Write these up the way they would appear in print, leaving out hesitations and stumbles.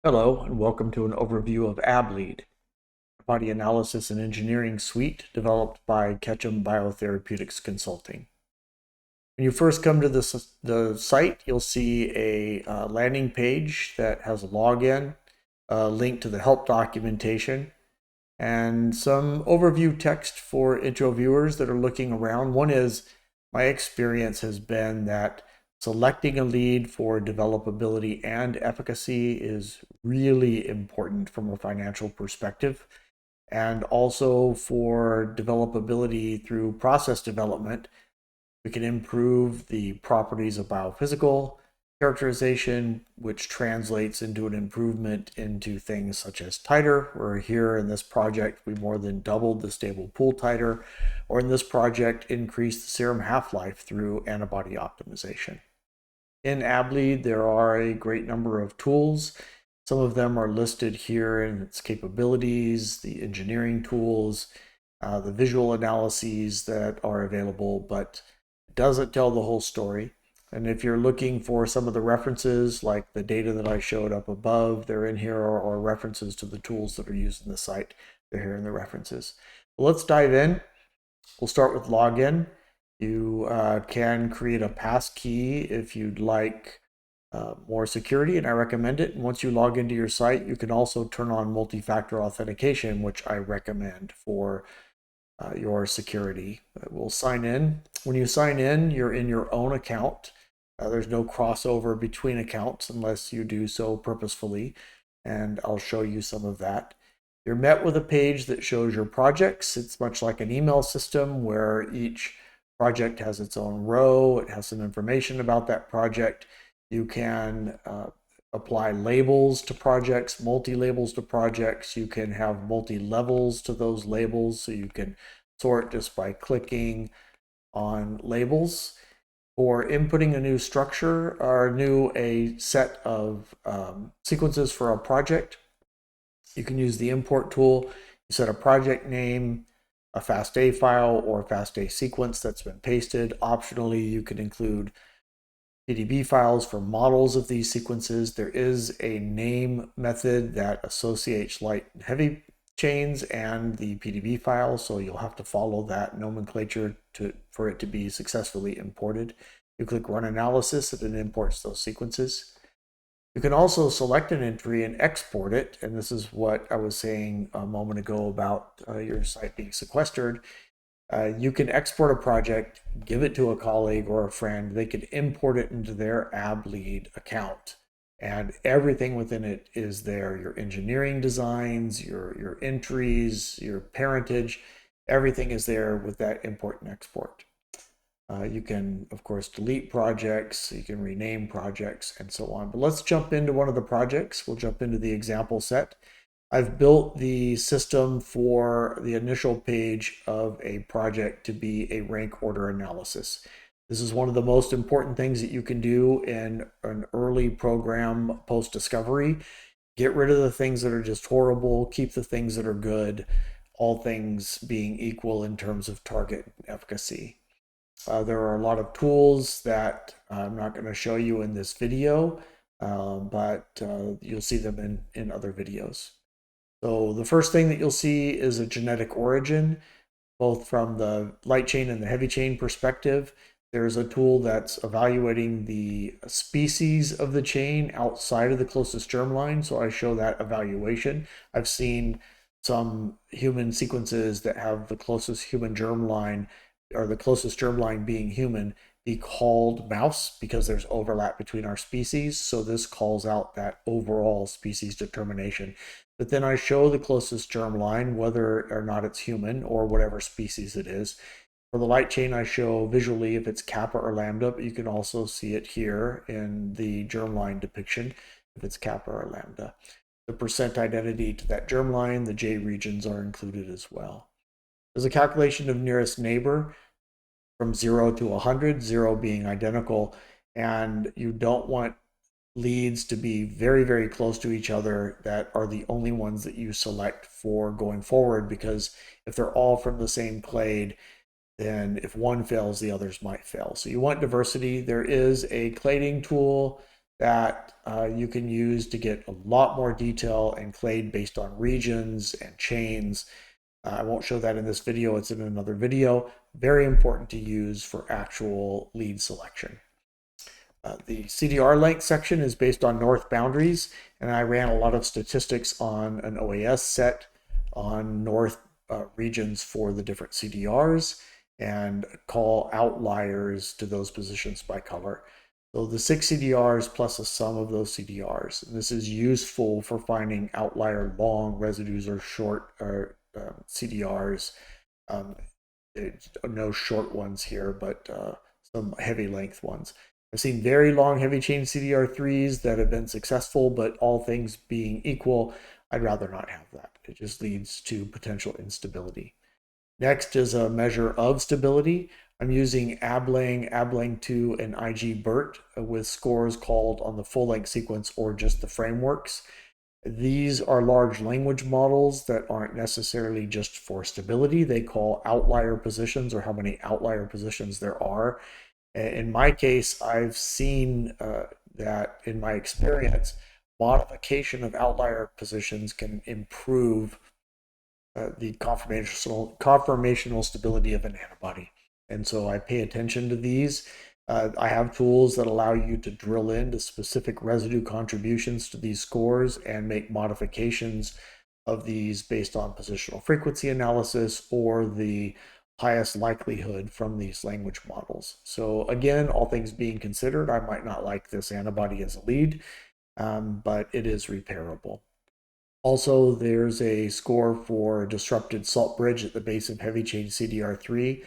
Hello, and welcome to an overview of AbLead, Body Analysis and Engineering Suite developed by Ketchum Biotherapeutics Consulting. When you first come to the site, you'll see a landing page that has a login, a link to the help documentation, and some overview text for intro viewers that are looking around. One is, my experience has been that selecting a lead for developability and efficacy is really important from a financial perspective, and also for developability through process development. We can improve the properties of biophysical characterization, which translates into an improvement into things such as titer, where here in this project we more than doubled the stable pool titer, or in this project increased the serum half-life through antibody optimization. In AbLead, there are a great number of tools. Some of them are listed here in its capabilities, the engineering tools, the visual analyses that are available, but it doesn't tell the whole story. And if you're looking for some of the references, like the data that I showed up above, they're in here, or references to the tools that are used in the site, they're here in the references. Well, let's dive in. We'll start with login. You can create a passkey if you'd like more security, and I recommend it. And once you log into your site, you can also turn on multi-factor authentication, which I recommend for your security. We'll sign in. When you sign in, you're in your own account. There's no crossover between accounts unless you do so purposefully, and I'll show you some of that. You're met with a page that shows your projects. It's much like an email system where each project has its own row. It has some information about that project. You can apply labels to projects, multi-labels to projects. You can have multi-levels to those labels, so you can sort just by clicking on labels. For inputting a new structure or a set of sequences for a project, you can use the import tool. You set a project name, a FASTA file, or a FASTA sequence that's been pasted. Optionally, you can include PDB files for models of these sequences. There is a name method that associates light and heavy chains and the PDB file, so you'll have to follow that nomenclature for it to be successfully imported. You click Run Analysis, and it imports those sequences. You can also select an entry and export it, and this is what I was saying a moment ago about your site being sequestered. You can export a project, give it to a colleague or a friend. They can import it into their AbLead account, and everything within it is there. Your engineering designs, your entries, your parentage, everything is there with that import and export. You can, of course, delete projects, you can rename projects, and so on. But let's jump into one of the projects. We'll jump into the example set. I've built the system for the initial page of a project to be a rank order analysis. This is one of the most important things that you can do in an early program post-discovery. Get rid of the things that are just horrible, keep the things that are good, all things being equal in terms of target efficacy. There are a lot of tools that I'm not going to show you in this video, but you'll see them in other videos. So the first thing that you'll see is a genetic origin, both from the light chain and the heavy chain perspective. There's a tool that's evaluating the species of the chain outside of the closest germline, so I show that evaluation. I've seen some human sequences that have the closest human germline, or the closest germline being human, be called mouse because there's overlap between our species. So this calls out that overall species determination. But then I show the closest germline, whether or not it's human or whatever species it is. For the light chain, I show visually if it's kappa or lambda, but you can also see it here in the germline depiction if it's kappa or lambda. The percent identity to that germline, the J regions are included as well. There's a calculation of nearest neighbor from 0 to 100, 0 being identical, and you don't want leads to be very, very close to each other that are the only ones that you select for going forward, because if they're all from the same clade, then if one fails, the others might fail. So you want diversity. There is a clading tool that you can use to get a lot more detail and clade based on regions and chains. I won't show that in this video, it's in another video. Very important to use for actual lead selection. The CDR length section is based on north boundaries, and I ran a lot of statistics on an OAS set on north regions for the different CDRs and call outliers to those positions by color. So the 6 CDRs plus a sum of those CDRs. And this is useful for finding outlier long residues or short CDRs. No short ones here, but some heavy length ones. I've seen very long heavy chain CDR3s that have been successful, but all things being equal, I'd rather not have that. It just leads to potential instability. Next is a measure of stability. I'm using AbLang, AbLang2, and IGBERT with scores called on the full-length sequence or just the frameworks. These are large language models that aren't necessarily just for stability. They call outlier positions or how many outlier positions there are. In my case, I've seen that in my experience, modification of outlier positions can improve the conformational stability of an antibody. And so I pay attention to these. I have tools that allow you to drill into specific residue contributions to these scores and make modifications of these based on positional frequency analysis or the highest likelihood from these language models. So again, all things being considered, I might not like this antibody as a lead, but it is repairable. Also, there's a score for disrupted salt bridge at the base of heavy chain CDR3.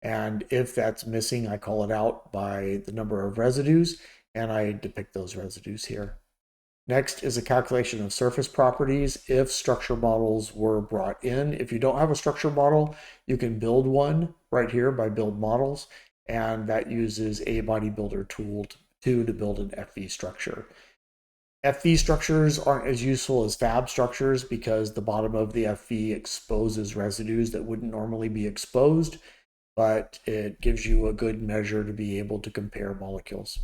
And if that's missing, I call it out by the number of residues, and I depict those residues here. Next is a calculation of surface properties if structure models were brought in. If you don't have a structure model, you can build one right here by build models, and that uses ABody builder tool 2 to build an FV structure. FV structures aren't as useful as fab structures because the bottom of the FV exposes residues that wouldn't normally be exposed, but it gives you a good measure to be able to compare molecules.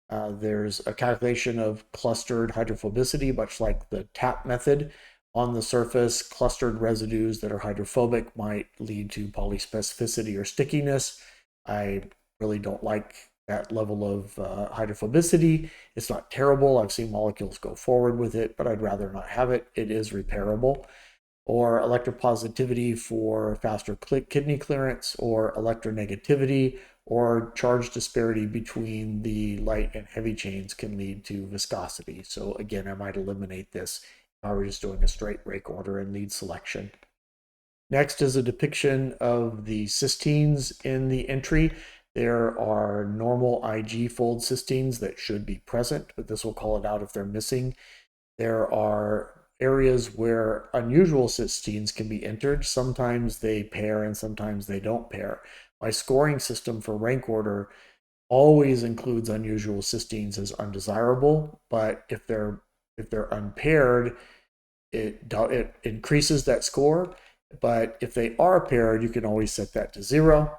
There's a calculation of clustered hydrophobicity, much like the TAP method. On the surface, clustered residues that are hydrophobic might lead to polyspecificity or stickiness. I really don't like that level of hydrophobicity. It's not terrible. I've seen molecules go forward with it, but I'd rather not have it. It is repairable. Or electropositivity for faster kidney clearance, or electronegativity, or charge disparity between the light and heavy chains can lead to viscosity. So again, I might eliminate this if I were just doing a straight break order and lead selection. Next is a depiction of the cysteines in the entry. There are normal IG fold cysteines that should be present, but this will call it out if they're missing. There are areas where unusual cysteines can be entered. Sometimes they pair and sometimes they don't pair. My scoring system for rank order always includes unusual cysteines as undesirable, but if they're unpaired, it increases that score. But if they are paired, you can always set that to 0.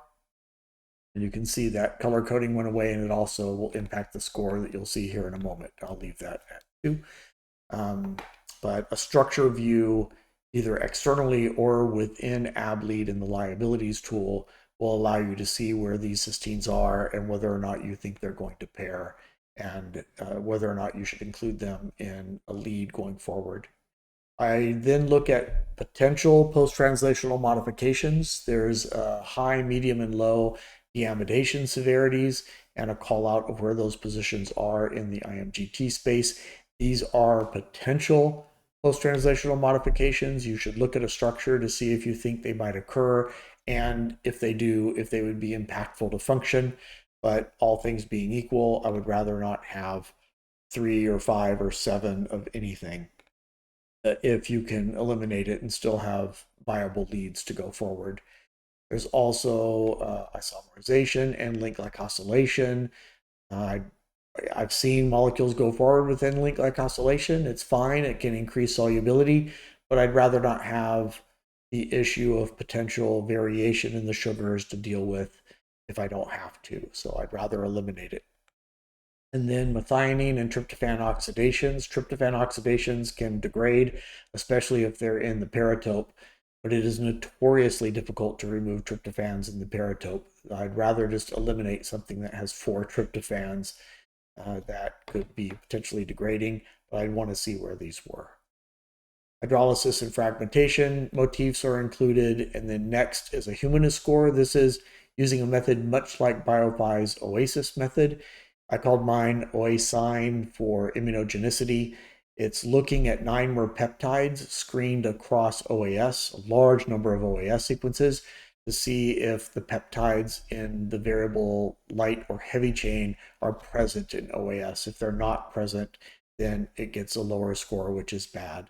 And you can see that color coding went away, and it also will impact the score that you'll see here in a moment. I'll leave that at 2. But a structure view, either externally or within AbLead in the liabilities tool, will allow you to see where these cysteines are and whether or not you think they're going to pair, and whether or not you should include them in a lead going forward. I then look at potential post-translational modifications. There's high, medium, and low deamidation severities, and a call out of where those positions are in the IMGT space. These are potential post-translational modifications. You should look at a structure to see if you think they might occur, and if they do, if they would be impactful to function. But all things being equal, I would rather not have 3 or 5 or 7 of anything if you can eliminate it and still have viable leads to go forward. There's also isomerization and link glycosylation. I've seen molecules go forward with N-link glycosylation. It's fine. It can increase solubility, but I'd rather not have the issue of potential variation in the sugars to deal with if I don't have to. So I'd rather eliminate it. And then methionine and tryptophan oxidations. Tryptophan oxidations can degrade, especially if they're in the paratope, but it is notoriously difficult to remove tryptophans in the paratope. I'd rather just eliminate something that has 4 tryptophans that could be potentially degrading, but I'd want to see where these were. Hydrolysis and fragmentation motifs are included, and then next is a humanist score. This is using a method much like BioPhi's OASIS method. I called mine OASINE for immunogenicity. It's looking at 9 mer peptides screened across OAS, a large number of OAS sequences, to see if the peptides in the variable light or heavy chain are present in OAS. If they're not present, then it gets a lower score, which is bad.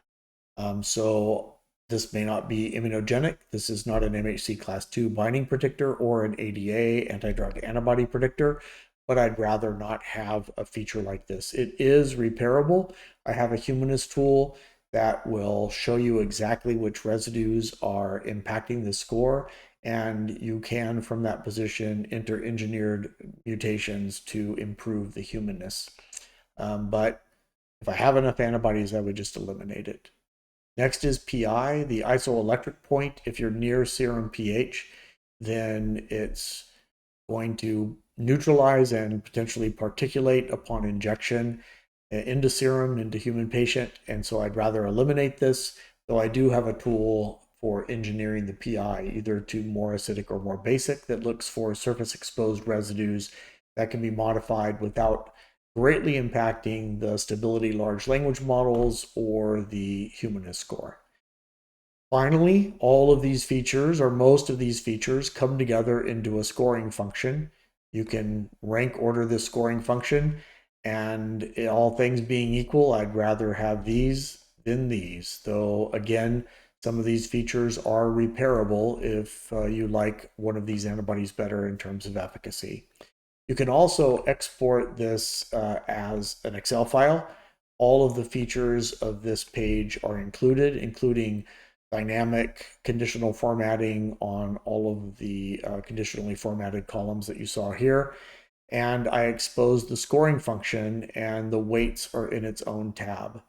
So this may not be immunogenic. This is not an MHC class 2 binding predictor or an ADA, anti-drug antibody predictor, but I'd rather not have a feature like this. It is repairable. I have a humanist tool that will show you exactly which residues are impacting the score, and you can, from that position, enter engineered mutations to improve the humanness. But if I have enough antibodies, I would just eliminate it. Next is PI, the isoelectric point. If you're near serum pH, then it's going to neutralize and potentially particulate upon injection into serum, into human patient. And so I'd rather eliminate this, though I do have a tool for engineering the PI, either to more acidic or more basic, that looks for surface exposed residues that can be modified without greatly impacting the stability large language models or the humanist score. Finally, all of these features, or most of these features, come together into a scoring function. You can rank order this scoring function, and all things being equal, I'd rather have these than these. Though, again, some of these features are repairable if you like one of these antibodies better in terms of efficacy. You can also export this as an Excel file. All of the features of this page are included, including dynamic conditional formatting on all of the conditionally formatted columns that you saw here. And I exposed the scoring function, and the weights are in its own tab.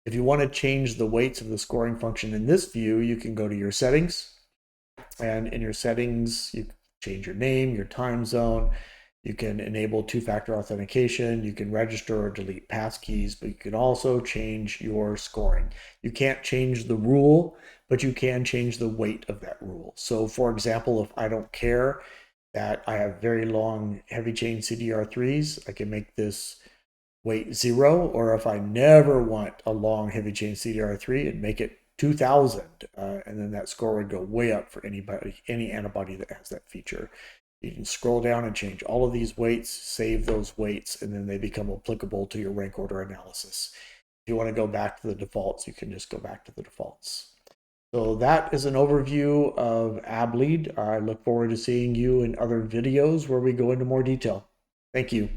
If you want to change the weights of the scoring function in this view, you can go to your settings, and in your settings, you change your name, your time zone. You can enable two-factor authentication. You can register or delete passkeys, but you can also change your scoring. You can't change the rule, but you can change the weight of that rule. So for example, if I don't care that I have very long heavy chain CDR3s, I can make this weight 0, or if I never want a long heavy chain CDR3, and make it 2000, and then that score would go way up for any antibody that has that feature. You can scroll down and change all of these weights, save those weights, and then they become applicable to your rank order analysis. If you want to go back to the defaults, you can just go back to the defaults. So that is an overview of AbLead. I look forward to seeing you in other videos where we go into more detail. Thank you.